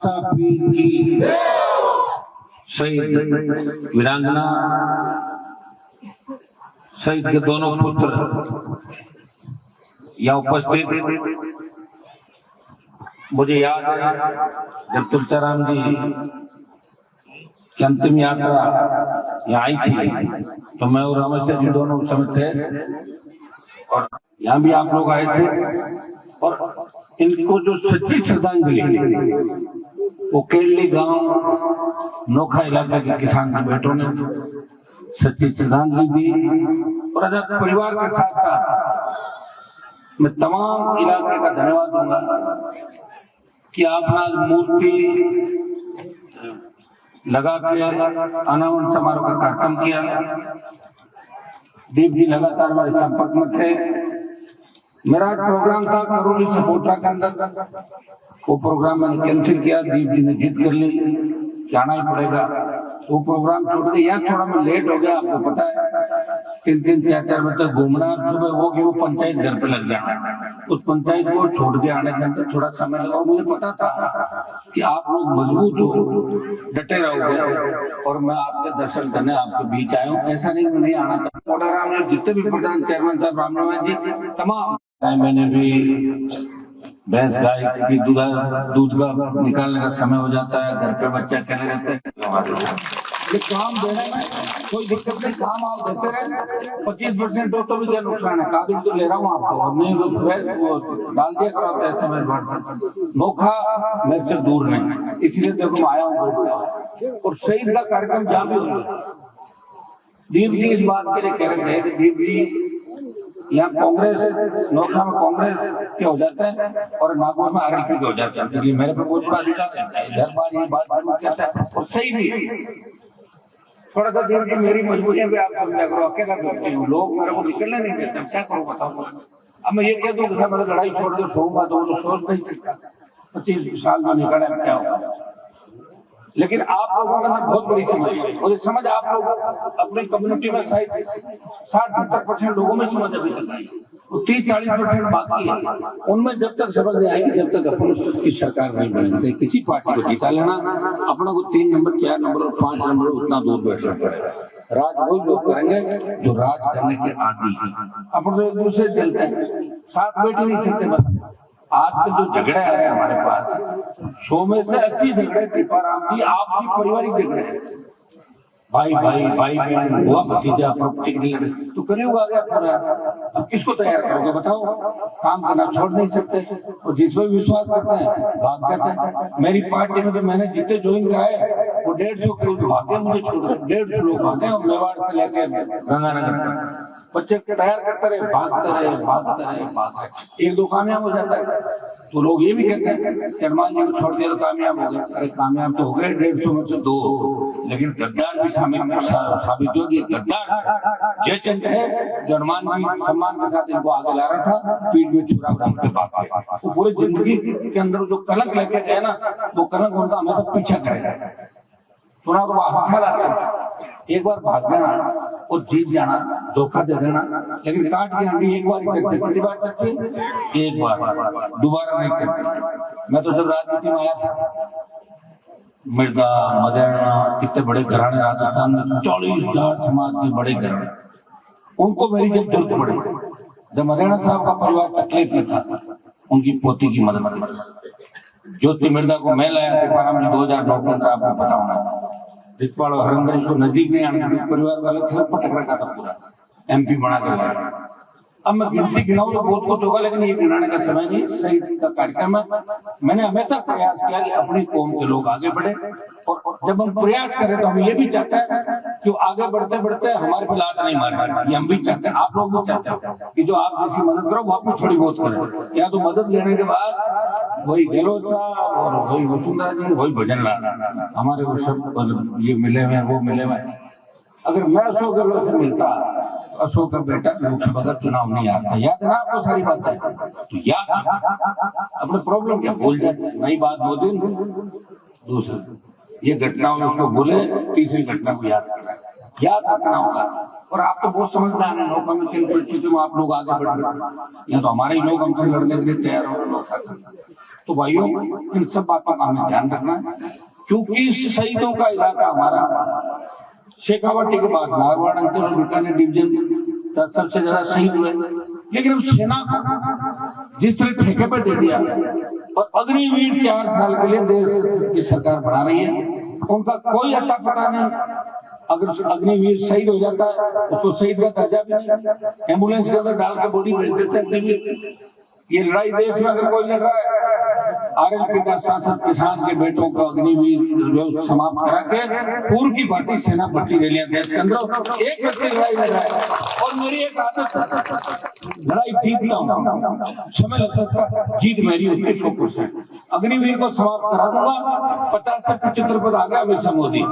पीर की शहीद वीरांगना शहीद के दोनों पुत्र यहाँ उपस्थित। मुझे याद है जब तुलसीराम जी की अंतिम यात्रा यहाँ आई थी तो मैं और रामेश्वर जी दोनों उस समय थे और यहाँ भी आप लोग आए थे और इनको जो सच्ची श्रद्धांजलि वो केरली गांव नोखा इलाके के किसान के बेटों ने सच्ची श्रद्धांजलि दी। और अगर परिवार के साथ साथ मैं तमाम इलाके का धन्यवाद दूंगा कि आपने आज मूर्ति लगा के अनावरण समारोह का कार्यक्रम किया। दीप जी लगातार मेरे संपर्क में थे। मेरा प्रोग्राम था करौली से कोटरा के अंदर, वो प्रोग्राम मैंने कैंसिल किया। दीप जी ने जिद कर ली कि आना ही पड़ेगा, वो प्रोग्राम छोड़ के यहाँ थोड़ा मैं लेट हो गया। आपको पता है 3-3, 4-4 बजे तक घूमना, सुबह वो कि वो पंचायत घर पे लग जाना, उस पंचायत को छोड़ के आने के अंदर थोड़ा समय लगा। और मुझे पता था कि आप लोग मजबूत हो, डटे रहोगे और मैं आपके दर्शन करने आपके बीच आया हूँ। ऐसा नहीं आना था। कोटाराम ने जितने भी प्रधान चेयरमैन साहब रामनाथ जी तमाम, मैंने भी भैंस गाय की दूध का निकालने का समय हो जाता है, घर पे बच्चे अकेले रहते हैं। ये काम देने में कोई दिक्कत नहीं, काम आप देते रहे। 25% हो तो भी क्या नुकसान है, कागज तो ले रहा हूँ आपको और नहीं वो डाल दिया करो ऐसे में नोखा मेरे से दूर नहीं, इसलिए देखो मैं आया हूँ। और शहीद का कार्यक्रम जहाँ भी होगा, दीप जी इस बात के लिए कह रहे थे कि दीप जी यहाँ कांग्रेस नोखा में कांग्रेस के हो जाते हैं और नागौर में आरएलपी के हो जाते हैं, क्योंकि मेरे पे बहुत बड़ा अधिकार है। हर बार ये बात कहता है और सही भी है। थोड़ा सा देर की मेरी मजबूरी है, आप समझा करो, अकेला करती हूँ, लोग मेरे को निकलने नहीं देते, क्या करूँ बताओ। अब मैं ये कह दूँ कि मैं लड़ाई छोड़ के सोऊंगा तो वो सोच नहीं सकता 25 साल में निकला क्या होगा। लेकिन आप लोगों का बहुत बड़ी समझ है और ये समझ आप लोग अपनी कम्युनिटी में शायद 60-70% लोगों में समझ अभी तक आई, 30-40% बाकी है। उनमें जब तक समझ नहीं आएगी जब तक अपन की सरकार नहीं बनेगी। किसी पार्टी को जीता लेना, अपना को 3 नंबर 4 नंबर और 5 नंबर उतना दूर बैठना पड़ेगा। राज वही लोग करेंगे जो राज करने के आदी है। अपन तो एक दूसरे चलते हैं, साथ बैठ नहीं सकते। आज के जो झगड़े आ रहे हैं हमारे पास, 100 में से 80 झगड़े कृपाराम जी आपसी पारिवारिक झगड़े हैं। भाई बहन, हुआ भतीजा, प्रॉपर्टी डीलर, तो कलयुग आ गया पूरा। अब किसको तैयार करोगे बताओ। काम करना छोड़ नहीं सकते और जिसमें विश्वास करते हैं भाग जाते हैं। मेरी पार्टी में तो मैंने जितने ज्वाइन कराए वो 150 करोड़ भागे, मुझे छोड़ 150 लोग भागे और मेवाड़ से लेकर गंगानगर तक बच्चे तैयार करते रहे, भागते रहे। एक दो कामयाब हो जाता है तो लोग ये भी कहते हैं कि हनुमान जी को छोड़ दिया तो कामयाब हो गए। अरे कामयाब तो हो गए 150 में से 2, लेकिन गद्दार भी साबित हो गया। गद्दार जयचंद है जो हनुमान जी सम्मान के साथ इनको आगे ला रहा था, पीठ में छुरा घूम के भाग गए। वो पूरी जिंदगी के अंदर जो कलंक लेके गए ना, वो कलंक उनका हमेशा पीछा करेगा। चुनाव को अच्छा लगता है, एक बार भाग जाना और जीत जाना, धोखा दे देना, लेकिन काट की हंडी एक बार ही करते। कितनी बार करते? एक बार, दोबारा नहीं करते। मैं तो जब राजनीति में आया था, मिर्जा मदेरणा कितने बड़े घराने राजस्थान में, 40,000 समाज के बड़े घराने, उनको मेरी जब जरूरत पड़ी, जब मदेरणा साहब का परिवार तकलीफ में था, उनकी पोती की मदद करी। ज्योति मिर्जा को मैं लाया कृपाराम जी 2009 के अंदर, आपको पता होना। रितवाड़ और हरंदर को नजदीक नहीं आने, परिवार वाले थे, पटक रखा था पूरा, एमपी बना कर लाया। अब मैं गिनती गिनाऊं तो बहुत कुछ होगा, लेकिन ये गिनाने का समय नहीं। सही का कार्यक्रम है। मैंने हमेशा प्रयास किया कि अपनी कौम के लोग आगे बढ़े और जब हम प्रयास करें तो हम ये भी चाहते हैं कि आगे बढ़ते बढ़ते हमारे पे लात नहीं मारे। ये हम भी चाहते हैं, आप लोग भी चाहते हैं कि जो आप किसी मदद करो वो आपको थोड़ी बहुत करें। या तो मदद लेने के बाद वही गहलोत साहब और वही वसुंधरा जी, वही भजन लाल, हमारे वो सब ये मिले हुए वो मिले हुए। अगर मैं अशोक गहलोत से मिलता, अशोक का बेटा लोकसभा का चुनाव नहीं आता, याद है ना आपको सारी बातें, तो याद अपने प्रॉब्लम क्या भूल जाए। नई बात 2 दिन, दूसरी ये घटनाओं में उसको भूले, तीसरी घटना को याद रखना होगा। और आप तो बहुत समझदार हैं, नौका में किन परिस्थितियों में आप लोग आगे बढ़ रहे हैं। या तो हमारे ही लोग हमसे लड़ने के लिए तैयार हो। तो भाइयों इन सब बातों का हमें ध्यान रखना है, क्योंकि शहीदों का इलाका हमारा शेखावाटी के बाद मारवाड़ अंचल और बीकानेर डिवीजन सबसे ज्यादा शहीद हुए, लेकिन अब सेना को जिस तरह ठेके पर दे दिया और अग्निवीर 4 साल के लिए देश की सरकार बढ़ा रही है, उनका कोई अता पता नहीं। अगर अग्निवीर शहीद हो जाता है उसको शहीद का दर्जा भी नहीं, एम्बुलेंस के अंदर डाल के बॉडी भेज देते हैं अग्निवीर। ये लड़ाई देश में अगर कोई लड़ रहा है, आरएलपी का शासक किसान के बेटों को अग्निवीर समाप्त करा के पूर्व की भारतीय सेना भर्ती रैलियां देश के अंदर एक व्यक्ति लड़ाई लड़ रहा है। और मेरी एक आदत, लड़ाई जीतता हूँ, समय लग सकता है, जीत मेरी होती है 100%। अग्निवीर को समाप्त करा दूंगा। 50 से 75 पद आ गया अमित मोदी,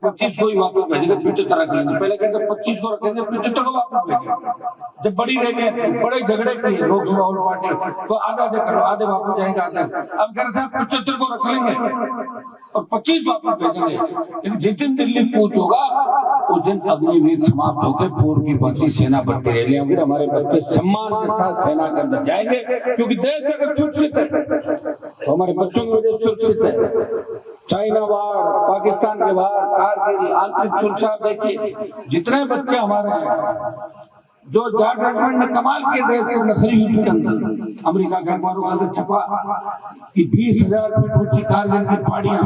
25 को ही वापस भेजेंगे, 75 रख लेंगे। पहले कहते 25 को रखेंगे, 75 को वापस भेजेंगे। जब बड़ी रैली बड़े झगड़े की लोकसभा और पार्टी तो आधा करो, आधे वापस जाएंगे, आधे अब कह रहे साहब 75 को रख लेंगे और 25 वापस भेजेंगे। लेकिन जिस दिन दिल्ली कूच होगा उस दिन अग्निवीर समाप्त होकर पूर्व की भारतीय सेना भर्ती रैलियां होंगी। हमारे बच्चे सम्मान के साथ सेना के अंदर जाएंगे, क्योंकि देश अगर सुरक्षित है तो हमारे बच्चों की वजह से सुरक्षित है। चाइना वार, पाकिस्तान के वार, कारगिल, आंतरिक सुरक्षा देखिए, जितने बच्चे हमारे हैं जो जाट रेजिमेंट ने कमाल किए देश के नक्सली युद्ध के अंदर। अमेरिका के अखबारों का छपा कि 20,000 फीट ऊंची कारगिल की पहाड़ियां,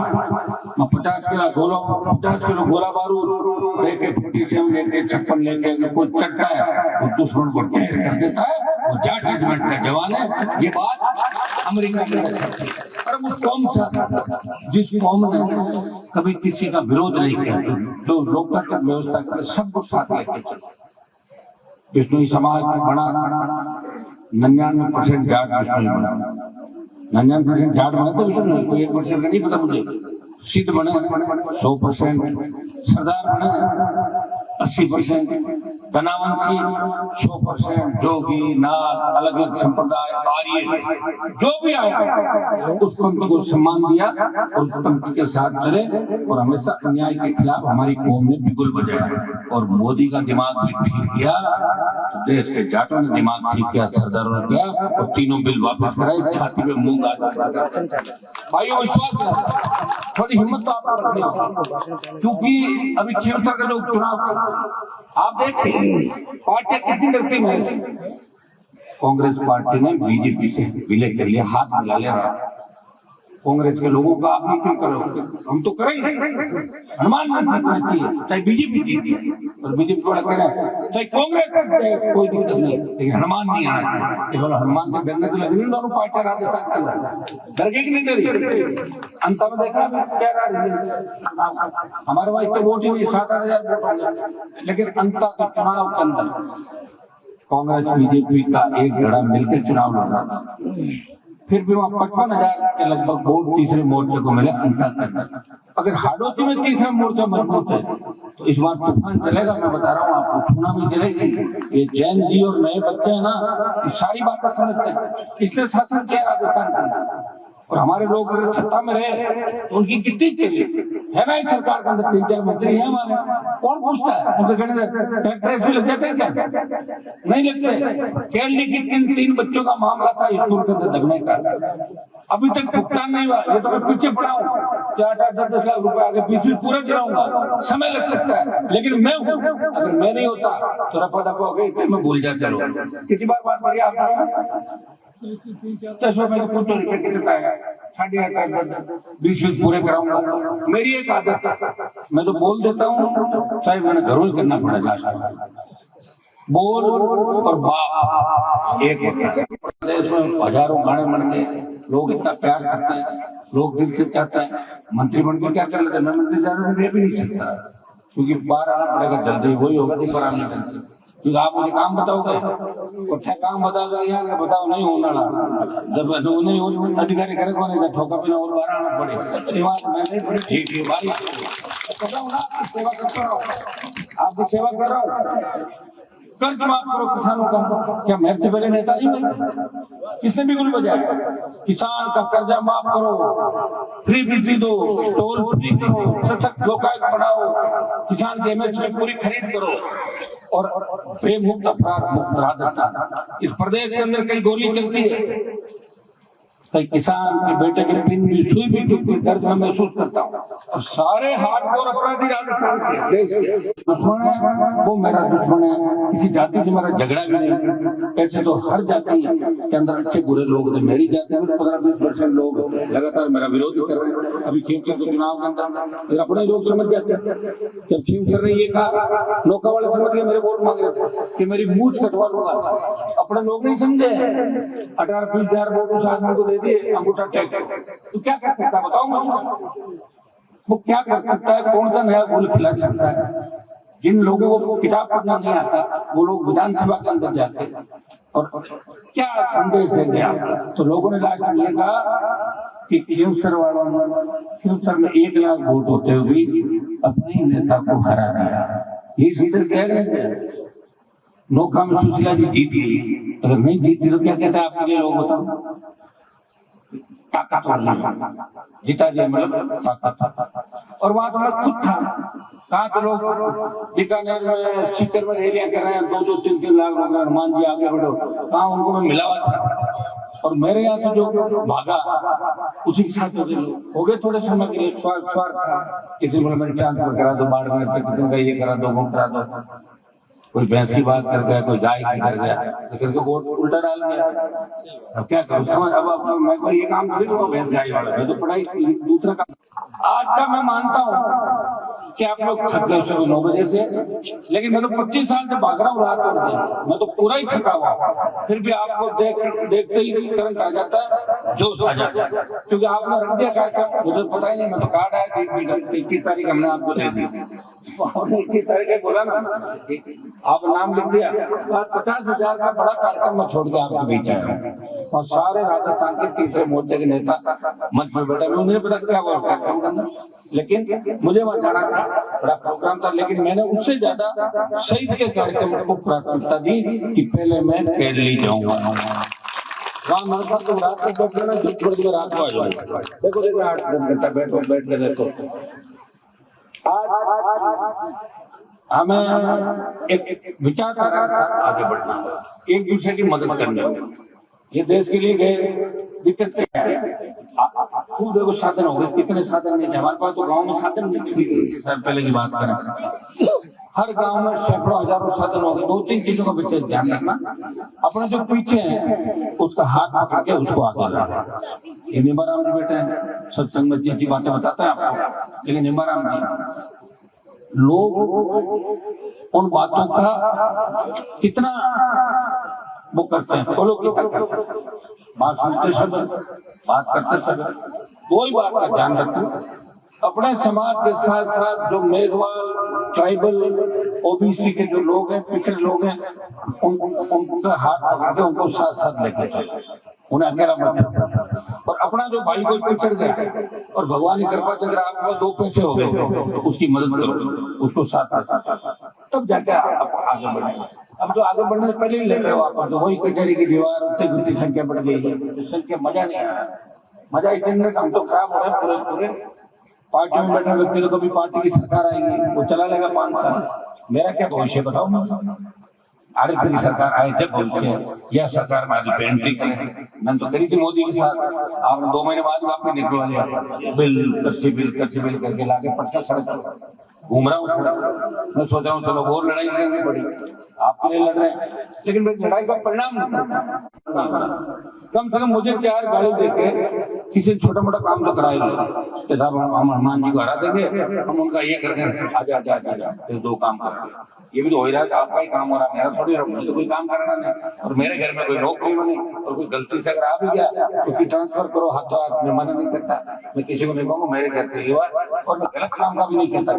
50 किलो गोला बारूद लेके, 47 लेके, 56 लेके अगर कोई चढ़ता है तो दुश्मन को ढेर कर देता है, वो जाट रेजिमेंट का जवान है। ये बात अमेरिका में और वो कौन सा जिस कौम ने कभी किसी का विरोध नहीं किया, जो लोकतांत्रिक व्यवस्था के सबको साथ लेके चलता। विष्णु समाज बना 99% जाट विष्णु बना, 99% जाट बना तो विष्णु, कोई 1% का नहीं पता मुझे। सिद्ध बने 100%, सरदार बने 80%, धनावंशी 100%, जोगी, नाथ, अलग अलग संप्रदाय, आर्य, जो भी आया उस पंथ को सम्मान दिया और उस पंथ के साथ चले और हमेशा अन्याय के खिलाफ हमारी कौम ने बिगुल बजाया। और मोदी का दिमाग भी ठीक किया तो देश के जाटों ने दिमाग ठीक किया, सरदारों ने किया और तीनों बिल वापस कराए, छाती में मूंग आ। भाइयों विश्वास, थोड़ी हिम्मत तो आपको रखनी होगी, क्योंकि अभी खीरसर का जो चुनाव आप देखिए पार्टियां कितनी डरती है। कांग्रेस पार्टी ने बीजेपी से विलय कर लिया, हाथ मिला ले रहा। कांग्रेस के लोगों का आप नहीं क्यों करोगे, हम तो करेंगे। हनुमान मंदिर जीतना चाहिए, चाहे बीजेपी जीती, और बीजेपी वाला कह रहे हैं चाहे कांग्रेस चाहे कोई दिक्कत नहीं, लेकिन हनुमान नहीं आना चाहिए। हनुमान से डरने तो लगी दोनों पार्टियां राजस्थान के अंदर, डर गई कि नहीं डरी? अंत में देखा क्या रहा, हमारे वहां इतने वोट ही नहीं, 7,000 वोट होंगे, लेकिन अंत के चुनाव के अंदर कांग्रेस बीजेपी का एक धड़ा मिलकर चुनाव लड़ रहा था, फिर भी वहां 55,000 के लगभग वोट तीसरे मोर्चे को मिले अंतर के अंदर। अगर हाड़ौती में तीसरा मोर्चा मजबूत है तो इस बार तूफान चलेगा। मैं बता रहा हूँ आपको, सुनामी चलेगी। ये जैन जी और नए बच्चे हैं ना, ये सारी बातें समझते हैं, इसलिए शासन किया राजस्थान के अंदर। और हमारे लोग अगर सत्ता में रहे तो उनकी कितनी चली है ना। इस सरकार के अंदर 3-4 मंत्री हैं हमारे, कौन पूछता है उनके कहने कलेक्टर लग जाते हैं क्या? नहीं लगते। केरली की 3 बच्चों का मामला था स्कूल के अंदर दबने का, अभी तक भुगतान नहीं हुआ। ये तो मैं पीछे पड़ा हूँ कि 8-10 लाख रुपए आगे पीछे पूरा चलाऊंगा, समय लग सकता है, लेकिन मैं हूँ। अगर मैं नहीं होता तो रफा दफा हो गई, मैं भूल जा। चलो कितनी बार बात करिए आप, 10 रुपए के 15 रुपए के देता है, 8.5 20 पूरे कराऊंगा। मेरी एक आदत है, मैं तो बोल देता हूँ, चाहे मैंने घरों ही करना पड़े। लास्ट में बोल और बाप एक होता है। प्रदेश में हजारों गाने बन गए, लोग इतना प्यार करते हैं, लोग दिल से चाहते हैं। मंत्री बन के क्या कर लेते हैं? मैं मंत्री ज्यादा से रह भी नहीं सकता, क्योंकि बाहर आना पड़ेगा जल्दी, वही होगा ऊपर आने से। क्योंकि आप मुझे काम बताओगे, अच्छा काम बताओगे यार, बताओ नहीं होना जब नहीं हो अधिकारी करे कौन है, ठोका पीना और बाहर आना पड़ेगा। ठीक है भाई, सेवा करता रहो, आपकी सेवा कर रहा हूँ। कर्ज माफ करो किसानों का, क्या मेरे से पहले नेता नहीं बने? किसने भी गुल बजाया? किसान का कर्जा माफ करो, फ्री बिजली दो, टोल फ्री करो, सशक्त लोकायुक्त बढ़ाओ, किसान की एमएसपी पूरी खरीद करो और बेमुक्त अपराध मुक्त राजस्थान। इस प्रदेश के अंदर कई गोली चलती है, कई किसान के बेटे के पिन भी सुई भी चुप के दर्द में महसूस करता हूँ। और सारे हार्डकोर अपराधी राजस्थान के देश के दुश्मन है, वो मेरा दुश्मन है। किसी जाति से मेरा झगड़ा भी नहीं। ऐसे तो हर जाति के अंदर अच्छे बुरे लोग थे, मेरी जाति में 15-20% लोग लगातार मेरा विरोध कर रहे हैं। अभी खींवसर के चुनाव के अंदर अपने लोग समझ जाते हैं। जब खींवसर ने ये कहा, नौका वाले समझ गए मेरे वोट मांग रहे थे कि मेरी मूछ कटवा लूंगा। अपने लोग नहीं समझे। 18-20 हजार वोट उस आदमी को दे दिए, अंगूठा टेक। तो क्या कर सकता है बताओ मुझे, वो क्या कर सकता है? कौन सा नया गुल खिला सकता है? जिन लोगों को किताब पढ़ना नहीं आता वो लोग विधानसभा के अंदर जाते और क्या संदेश देंगे आप? तो लोगों ने लास्ट में कहा कि खींवसर वालों ने, खींवसर में 1 लाख वोट होते हुए भी अपने ही नेता को हरा दिया। यही संदेश कह रहे हैं। नोखा में सुशीला जी जीत गई, अगर नहीं जीतती तो क्या कहता है आपके लिए लोग बताओ? ताकतवर नहीं जीता जी, मतलब ताकत। और वहां तो मैं खुद था, कहा तो लोग बीकानेर में सीकर में रैलियां कर रहे हैं, 2-3 लाख लोग, हनुमान जी आगे बढ़ो, कहा उनको मैं मिला हुआ था। और मेरे यहाँ से जो भागा उसी के साथ हो गए थोड़े समय के लिए। स्वार्थ था, किसी बोले मेरे ट्रांसफर करा दो, बाड़मेर तक कितने का ये करा दो, वो करा दो। कोई भैंस की बात कर गया, कोई गाय की कर गया, तो करके वोट उल्टा डाल गया। अब क्या करूं समझ? अब मैं कोई ये काम थोड़ी करूंगा भैंस गाय वाला, मैं तो पढ़ाई दूसरा काम। आज का मैं मानता हूं कि आप लोग थक गए सुबह 9 बजे से, लेकिन मैं तो 25 साल से भाग रहा हूँ रात और दिन, मैं तो पूरा ही थका हुआ। फिर भी आपको देखते ही करंट आ जाता है, जोश आ जाता है, क्योंकि आपने रख दिया कार्यक्रम। मुझे पता ही नहीं, मैं तो कार्ड आया 21 तारीख हमने आपको दे दी। 21 तारीख बोला ना, आप नाम लिख दिया। 50,000 का बड़ा कार्यक्रम मैं छोड़ के आपके बीच आया और सारे राजस्थान के तीसरे मोर्चे के नेता मंच में बैठे। मुझे पता क्या हुआ कार्यक्रम करना, लेकिन मुझे वहां जाना था, बड़ा प्रोग्राम था, लेकिन मैंने उससे ज्यादा शहीद के कार्यक्रम को प्राथमिकता दी कि पहले मैं केरली जाऊंगा। वहां मेरे पास तो रात को बैठ लेना, थोड़ी देर रात को आ जाओ, देखो 8-10 घंटा बैठ के देखो। आज हमें एक विचारधारा के साथ आगे बढ़ना, एक दूसरे की मदद करनी होगी। ये देश के लिए गए, दिक्कत क्या है? खूब देखो साधन हो गए, कितने साधन नहीं थे हमारे पास, तो गांव में साधन नहीं थे। सर पहले की बात करें, हर गांव में सैकड़ों हजारों साधन हो गए। 2-3 चीजों का विशेष ध्यान रखना, अपने जो पीछे है उसका हाथ पकड़ के उसको आगे लाना। ये निमाराम जी बैठे हैं, सत्संग में अच्छी बातें बताते हैं आपको, लेकिन निमाराम जी लोग उन बातों का कितना वो करते हैं, फॉलो कितना करते हैं। बात सुनते सब, बात करते सब, कोई बात का ध्यान रखो। अपने समाज के साथ साथ जो मेघवाल, ट्राइबल, ओबीसी के जो लोग हैं, पिछड़े लोग हैं, उनका हाथ पकड़ के उनको साथ साथ लेके चलो, उन्हें अकेला मत छोड़ो। और अपना जो भाई कोई पिछड़ गया और भगवान की कृपा से अगर आपके पास 2 पैसे हो गए तो उसकी मदद करो, उसको साथ तब जाके आप आगे बढ़ेंगे। अब जो आगे बढ़ने से पहले ही लड़ रहे हो आप, तो वही कचहरी की दीवार, उतनी गुत्ती संख्या बढ़ गई, संख्या मजा नहीं आया। मजा इसलिए हम तो खराब हो रहे हैं पूरे। पार्टी में बैठा व्यक्ति तो कभी पार्टी की सरकार आएगी, वो चला लेगा 5 साल, मेरा क्या भविष्य बताओ? आरएलपी की सरकार आए जब भविष्य, यह सरकार में आज पेंट्री करें। मैंने तो करी थी मोदी के साथ, आपने 2 महीने बाद वापस निकलवा लिया, बिल कृषि बिल करके लाके पटका सड़क घूम रहा हूँ सड़क। मैं सोच रहा हूँ चलो और लड़ाई लड़ेंगे बड़ी, आपके लिए लड़ रहे हैं, लेकिन मेरी लड़ाई का परिणाम नहीं। कम से कम मुझे 4 गाड़ी देके किसी छोटा मोटा काम तो कराए लो कि साहब हम हनुमान जी को हरा देंगे, हम उनका ये कर देंगे, आजा फिर 2 काम कर। ये भी तो हो ही रहा है, आपका ही काम हो रहा है, मेरा थोड़ी, मुझे तो कोई काम करना नहीं। और मेरे घर में कोई नौकरी नहीं, और कोई गलती से अगर आ भी गया तो उसकी ट्रांसफर करो, हाथों हाथ में मना नहीं करता। मैं किसी को नहीं कहूँगा मेरे घर से हुआ, और मैं गलत काम का भी नहीं कहता।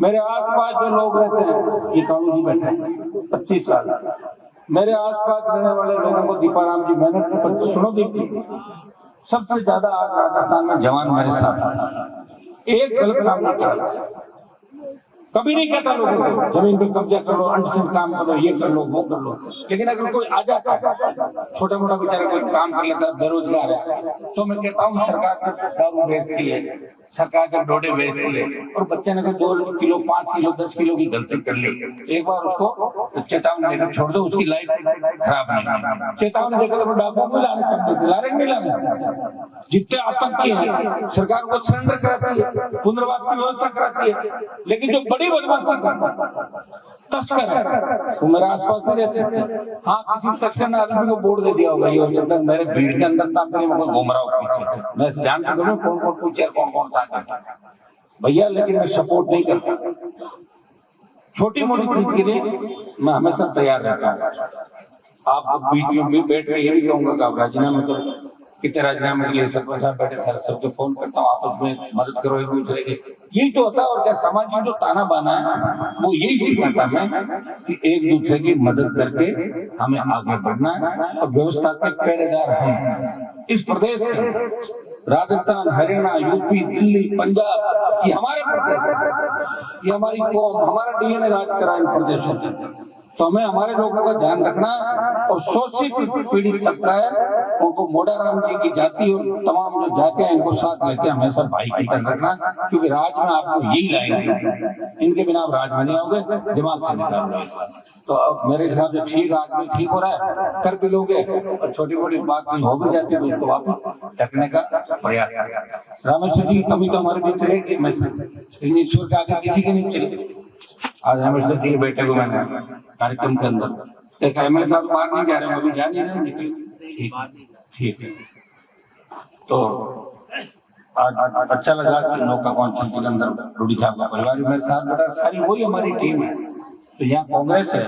मेरे आसपास जो लोग रहते हैं, ये कानू जी बैठे हैं 25 साल, मेरे आसपास रहने वाले लोगों को दीपाराम जी, मैंने सुनो दीप, सबसे ज्यादा आज राजस्थान में जवान मेरे साथ, एक गलत काम नहीं करता। कभी नहीं कहता लोगों को जमीन पे कब्जा कर लो, अनशन काम करो, ये कर लो, वो कर लो। लेकिन अगर कोई आ जाता है, छोटा मोटा बेचारा कोई काम कर लेता है, बेरोजगार है, तो मैं कहता हूँ सरकार जब दारू बेचती है, सरकार जब डोडे बेचती है, और बच्चे ने कोई 2 किलो 5 किलो 10 किलो की गलती कर ली, एक बार उसको चेतावनी देकर छोड़ दो, उसकी लाइफ खराब नहीं। चेतावनी देकर तो डाकू में लाने चलते ला रहे नहीं लाने। जितने आतंकी हैं सरकार को सरेंडर कराती है, पुनर्वास की व्यवस्था कराती है, लेकिन जो बड़ी बदमाशी करता है, तस्कर है, वो मेरे आसपास नहीं रह सकते। हाँ, किसी तस्कर ने आदमी को वोट दे दिया होगा, ये हो सकता है मेरे भीड़ के अंदर था, मैं घूम रहा हूँ पीछे, मैं जानता हूँ कौन कौन पूछे, कौन कौन सा करता भैया, लेकिन मैं सपोर्ट नहीं करता। छोटी मोटी चीज के लिए मैं हमेशा तैयार रहता हूँ। आप बीच में भी बैठ के ये भी कहूंगा कि आप राजीनामा करो, कितने राजीनामे के लिए सरपंच साहब बैठे, सारे सबके फोन करता हूँ, आपस में मदद करो एक दूसरे की, यही तो होता है। और क्या समाज में जो ताना बाना है वो यही सिखाता है कि एक दूसरे की मदद करके हमें आगे बढ़ना है, और व्यवस्था के पहरेदार हम इस प्रदेश के, राजस्थान, हरियाणा, यूपी, दिल्ली, पंजाब, ये हमारे प्रदेश, ये हमारी कौम, हमारा डीएनए राज करा इन प्रदेशों में। तो हमें हमारे लोगों का ध्यान रखना, और शोषित पीड़ित तबका है उनको मोडाराम जी की जाति और तमाम जो जातियां इनको साथ लेके हमेशा भाई की तरह रखना, क्योंकि राज में आपको यही लाएंगे, इनके बिना आप राज में नहीं आओगे, दिमाग से निकाल लो। तो अब मेरे हिसाब से ठीक, आज भी ठीक हो रहा है, कर भी लोगे, और छोटी मोटी बात नहीं हो भी जाती तो उसको वापस ढकने का प्रयास करें। रामेश्वर जी की कमी तो हमारे बीच रहेगी, लेकिन ईश्वर के आगे किसी की नहीं चलेगी। आज रामेश्वर जी के बेटे को मैंने कार्यक्रम के अंदर देखा, एमएलए साहब बाहर नहीं जा रहे, अभी जा नहीं रहे, निकले, ठीक है। तो आज अच्छा लगा कि नौका कॉन्फ्रेंस के अंदर रूडी साहब का परिवार मेरे साथ बैठा, सारी वही हमारी टीम है। तो यहाँ कांग्रेस है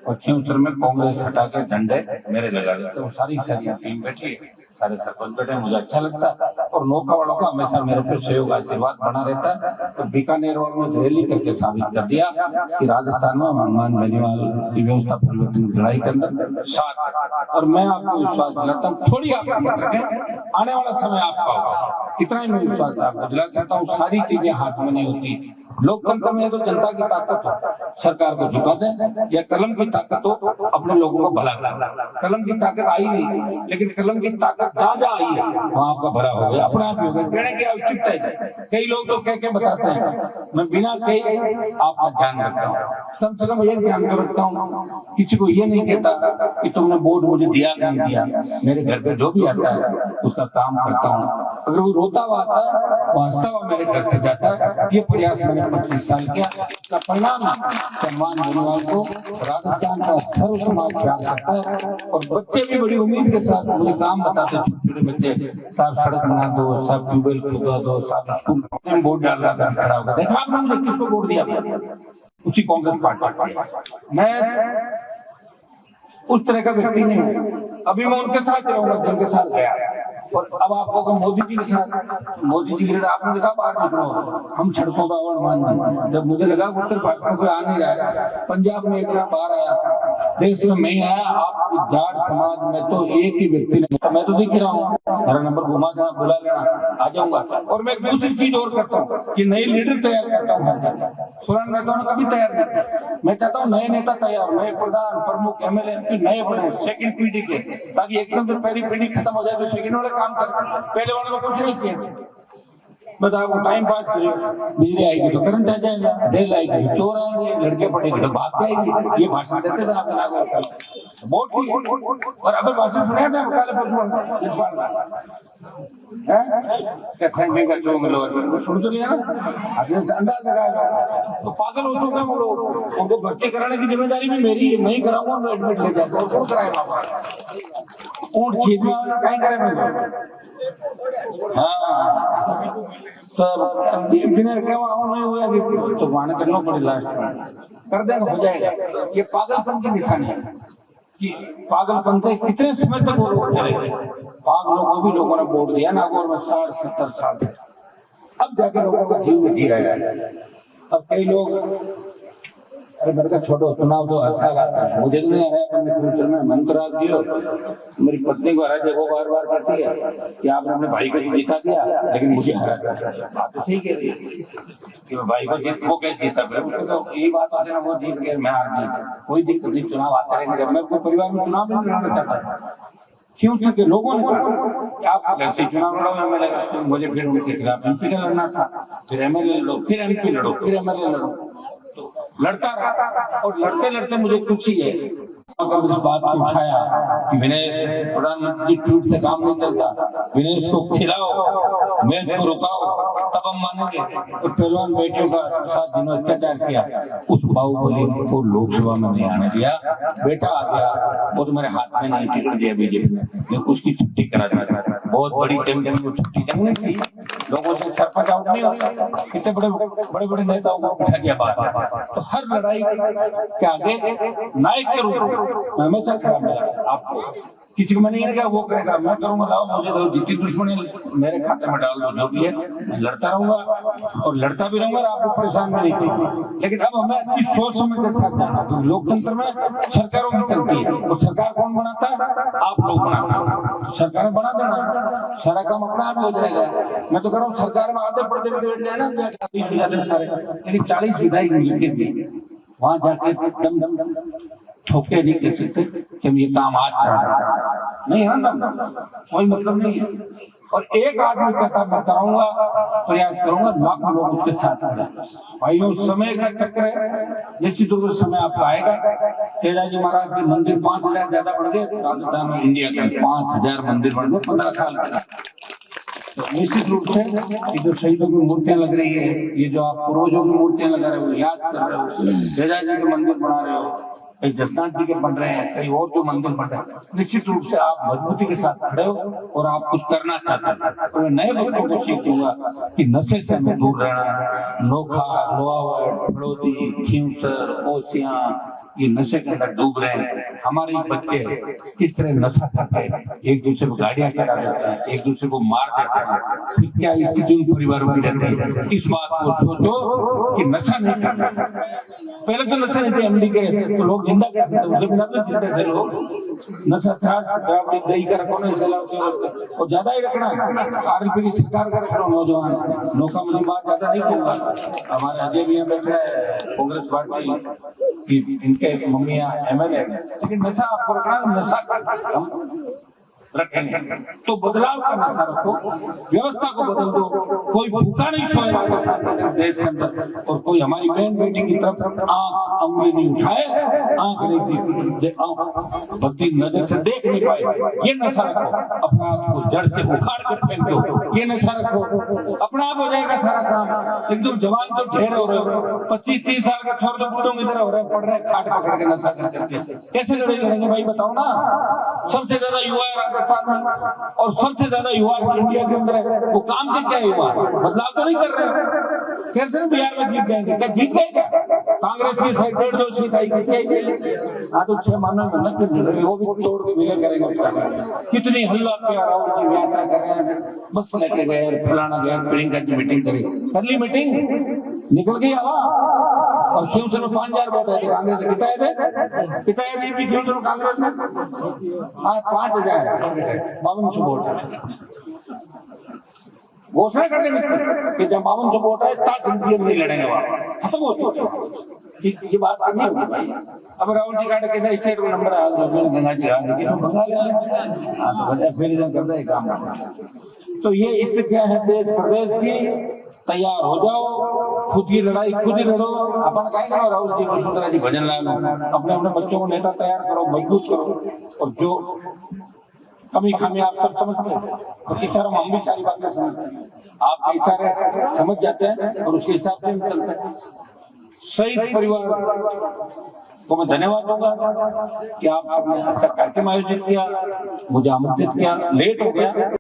और खिंवसर में कांग्रेस हटा के झंडे मेरे लगा देते, वो सारी टीम बैठी है, सारे सरपंच बैठे, मुझे अच्छा लगता है। और नौका वालों का हमेशा मेरे पे सहयोग आशीर्वाद बना रहता है। तो बीकानेर में रैली करके साबित कर दिया कि राजस्थान में हनुमान बेनीवाल की व्यवस्था परिवर्तन की लड़ाई के अंदर साथ, और मैं आपको विश्वास दिलाता हूँ, थोड़ी आप हिम्मत रखें, आने वाला समय आपका होगा, इतना ही मैं विश्वास आपको दिला सकता हूँ। सारी चीजें हाथ में नहीं होती। लोकतंत्र में तो जनता की ताकत हो, सरकार को झुका दें, या कलम की ताकत हो, अपने लोगों को भला करें। कलम की ताकत आई नहीं, लेकिन कलम की ताकत जहाँ आई है वहाँ आपका भला हो गया, अपने आप ही हो गया, कहने की आवश्यकता है। कई लोग तो कह के बताते हैं, मैं बिना कहे आपका ध्यान रखता हूँ, कम से कम एक ध्यान में रखता हूँ, किसी को ये नहीं कहता कि तुमने वोट मुझे दिया नहीं दिया। मेरे घर पे जो भी आता है उसका काम करता हूँ, अगर वो रोता हुआ आता है, वो हंसता हुआ मेरे घर से जाता है। ये प्रयास मैंने 25 साल किया, इसका परिणाम सम्मान बेनीवाल को राजस्थान का सर्व समाज प्यार करता है। और बच्चे भी बड़ी उम्मीद के साथ मुझे काम बताते, छोटे छोटे बच्चे, साहब सड़क बना दो, साहब ट्यूबवेल खुदवा दो, साहब स्कूल में वोट डाल रहा था, खड़ा होगा, देखा आपने मुझे किसको वोट दिया, उसी कांग्रेस पार्टी। मैं उस तरह का व्यक्ति नहीं हूँ, अभी मैं उनके साथ रहूंगा जिनके साथ गया। और अब आपको अगर मोदी जी के साथ, मोदी जी के आपने देखा बाहर निकलो, हम सड़कों पर हनुमान, जब मुझे लगा उत्तर भारत में कोई आ नहीं रहा है, पंजाब में एक बाहर आया, देश में मैं आया, आपकी जाट समाज में तो एक ही व्यक्ति ने, मैं तो दिख रहा हूँ, मेरा नंबर घुमा देना, बुला लेना, आ जाऊंगा। और मैं एक दूसरी चीज और करता हूँ कि नए लीडर तैयार करता हूँ हर जगह, पुराने नेताओं ने कभी तैयार नहीं। मैं चाहता हूँ नए नेता तैयार, नए प्रधान प्रमुख एमएलए एमपी नए बने, सेकंड पीढ़ी के, ताकि एकदम से पहली पीढ़ी खत्म हो जाए तो सेकंड वाले काम कर, पहले वाले को कुछ नहीं किया। बस आपको टाइम पास करिए, बिजली आएगी तो करंट आ जाएगा, रेल आएगी तो चोर आएंगे, लड़के पड़ेगी तो भाग जाएगी, ये भाषण देते थे आपने नागरिक वोट की। और अभी भाषण सुना था काले परसों का चो मिलो, सुन तो लिया ना, आगे से अंदाज लगाया। तो पागल हो चुके हैं वो लोग, उनको भर्ती कराने की जिम्मेदारी भी मेरी है, मैं ही कराऊंगा, मैं एडमिट ले जाऊंगा, कौन कराएगा? ऊँट खींचना कहीं करे मैं, हाँ, तो इंजीनियर क्या नहीं हुआ कि तो वहां करना पड़े, लास्ट में कर देगा, हो जाएगा। ये पागलपन की निशानी है कि पागलपन से कितने समय तक वो लोग चलेंगे। पागलों को भी लोगों ने वोट दिया नागौर में 60-70 साल, अब जाके लोगों का जीव में जी रहा है। अब कई लोग, अरे मेरे का छोड़ो, चुनाव तो हर साल आता है, मुझे तो नहीं आ रहा है, में मन तो राज दियो, मेरी पत्नी को हरा जब वो बार बार कहती है कि आपने अपने भाई को जीता दिया लेकिन मुझे हरा दिया, बात तो सही कह रही है। कि भाई को जीत, वो कैसे जीता, फिर तो यही बात होती है ना, वो जीत गए मैं हार जीत, कोई दिक्कत नहीं, चुनाव आते रहेंगे। मैं अपने परिवार में चुनाव नहीं लड़ना चाहता, क्यों? क्योंकि लोगों ने कहा कि आप घर से चुनाव लड़ो एमएलए का, तो मुझे फिर उनके खिलाफ एमपी का लड़ना था, फिर एमएलए लड़ो, फिर एमपी लड़ो, फिर एमएलए लड़ो, तो लड़ता रहा। और लड़ते लड़ते मुझे कुछ ही है, अगर इस बात को उठाया कि विनेश, प्रधानमंत्री ट्वीट से काम नहीं चलता, विनेश को खिलाओ, मैच को रुकाओ, तब हम मानेंगे। तो पहलवान बेटियों का 7 दिनों अत्याचार किया, उस बाहुबली को लोकसभा में नहीं आने दिया, बेटा आ गया, वो तो मेरे हाथ में नहीं टिकट दिया बीजेपी ने, मैं उसकी छुट्टी करा दी। बहुत बड़ी जंग थी वो, छुट्टी जंग नहीं थी, लोगों से सरपंच आउट नहीं होता, कितने बड़े बड़े नेताओं को बिठा दिया बाहर। तो हर लड़ाई के आगे नायक के रूप में हमेशा खड़ा मिला। आपको किसी को मैं नहीं कहा वो करेगा, मैं करूंगा, लाओ मुझे दो, जितनी दुश्मनी मेरे खाते में डाल दो, जो भी है मैं लड़ता रहूंगा और लड़ता भी रहूंगा, आपको परेशान भी नहीं करूंगा। लेकिन अब हमें अच्छी सोच समझ के साथ जाना, तो लोकतंत्र में सरकारों की चलती है, और सरकार कौन बनाता है? आप लोग बनाते हैं। सरकारें बना देना, सारा काम अपने आप हो जाएगा। मैं तो कह रहा हूँ सरकार में आधे पर्दे भी बैठ जाए ना, 40 विधायक सारे, लेकिन 40 विधायक मिलकर भी वहां जाके दम ठोके नहीं कह सकते कि हम ये काम आज कर नहीं है ना, कोई मतलब नहीं है। और एक आदमी कहता मैं कराऊंगा, प्रयास करूंगा, लाखों लोग उसके साथ खड़े। भाइयों, समय का चक्र है, निश्चित रूप से समय आपका आएगा। तेजाजी महाराज के मंदिर 5000 ज्यादा बढ़ गए, राजस्थान और इंडिया के 5000 मंदिर बढ़ गए 15 साल में। तो निश्चित रूप से ये जो शहीदों की मूर्तियां लग रही है, ये जो आप पूर्वजों की मूर्तियां लगा रहे हो, याद कर रहे हो, तेजाजी के मंदिर बना रहे हो, कई जसनाथ जी के बन रहे हैं, कई और जो मंदिर बन रहे हैं, निश्चित रूप से आप मजबूती के साथ खड़े हो और आप कुछ करना चाहते हैं। तो मैं नए बच्चों को सीख दूंगा कि नशे से हमें दूर रहना, नोखा, लोहावट, फड़ौदी, खींवसर, ओसियां, ये नशे के अंदर डूब रहे हैं। हमारे बच्चे किस तरह नशा करते हैं, एक दूसरे को गाड़ियां चढ़ा देते हैं, एक दूसरे को मार देते हैं, फिर क्या स्थिति उन परिवारों की रहती है। इस बात को सोचो कि नशा नहीं करना। पहले तो नशा नहीं थे, एमडी के तो लोग जिंदा कैसे थे, उसके बिना तो जिंदा थे लोग। नशा था दही का रखो ना, और ज्यादा ही रखना, 8 रुपए की सरकार का रखना। नौजवान नौका मुझे बात ज्यादा नहीं कहूंगा, हमारे अजय भी बैठे है कांग्रेस पार्टी की, इनके मम्मियां एमएलए, लेकिन नशा आपको रखना, नशा हम रखेंगे तो बदलाव का नशा रखो, व्यवस्था को बदल दो। कोई भूखा नहीं सोएगा देश के अंदर, और कोई हमारी बहन बेटी की तरफ आंख उंगली नहीं उठाए, आंख नहीं बद्दी नजर से देख नहीं पाए, ये नशा रखो। अपराध को जड़ से उखाड़ के फेंक दो, ये नशा रखो, अपना आप हो जाएगा सारा काम। एकदम जवान तो ढेर हो रहे हो, 25-30 साल का छोड़ दो, बूढ़ों की तरह हो रहे, पढ़ रहे, खाट पकड़ के नशा करके कैसे लड़ेंगे भाई, बताओ ना। सबसे ज्यादा युवा है राजस्थान में, और सबसे ज्यादा युवा इंडिया के अंदर है, वो काम के क्या युवा बदलाव तो नहीं कर रहे। कैसे बिहार में जीत जाएंगे, क्या जीत गए क्या? कांग्रेस की 150 सीट आई, कितनी? हाँ, तो 6 महीनों में मेहनत, वो भी तोड़ के विलय करेंगे उसका। कितनी हल्ला किया, राहुल जी यात्रा कर रहे हैं, बस लेके गए, फलाना गए, प्रियंका की मीटिंग करी, कर ली मीटिंग, निकल गई हवा। और खींवसर में 5000 वोट है, कांग्रेस पिताए थे, पिताए जी भी खींवसर में कांग्रेस में, हाँ 5000 5200 वोट घोषणा कर देंगे कि जब 5200 वोट है ता जिंदगी में नहीं लड़ेंगे, वहां खत्म हो चुके। ये बात करनी होगी भाई। अब राहुल जी का कैसा स्टेट में नंबर आ गंगा जी आ गए, हाँ तो बच्चा फिर करता है काम। तो ये स्थितियां हैं देश प्रदेश की। तैयार हो जाओ, खुद की लड़ाई खुद ही लड़ो। अपन कहेंगे ना राहुल जी, वसुंधरा जी, भजन लाल, अपने अपने बच्चों को नेता तैयार करो, मजबूत करो, और जो कमी खामी आप सब समझते हैं, और इशारों में हम भी सारी बातें समझते हैं, आप इशारे समझ जाते हैं और उसके हिसाब से हम चलते हैं। शहीद परिवार को मैं धन्यवाद दूंगा कि आप सबने अच्छा कार्यक्रम आयोजित किया, मुझे आमंत्रित किया, लेट हो गया।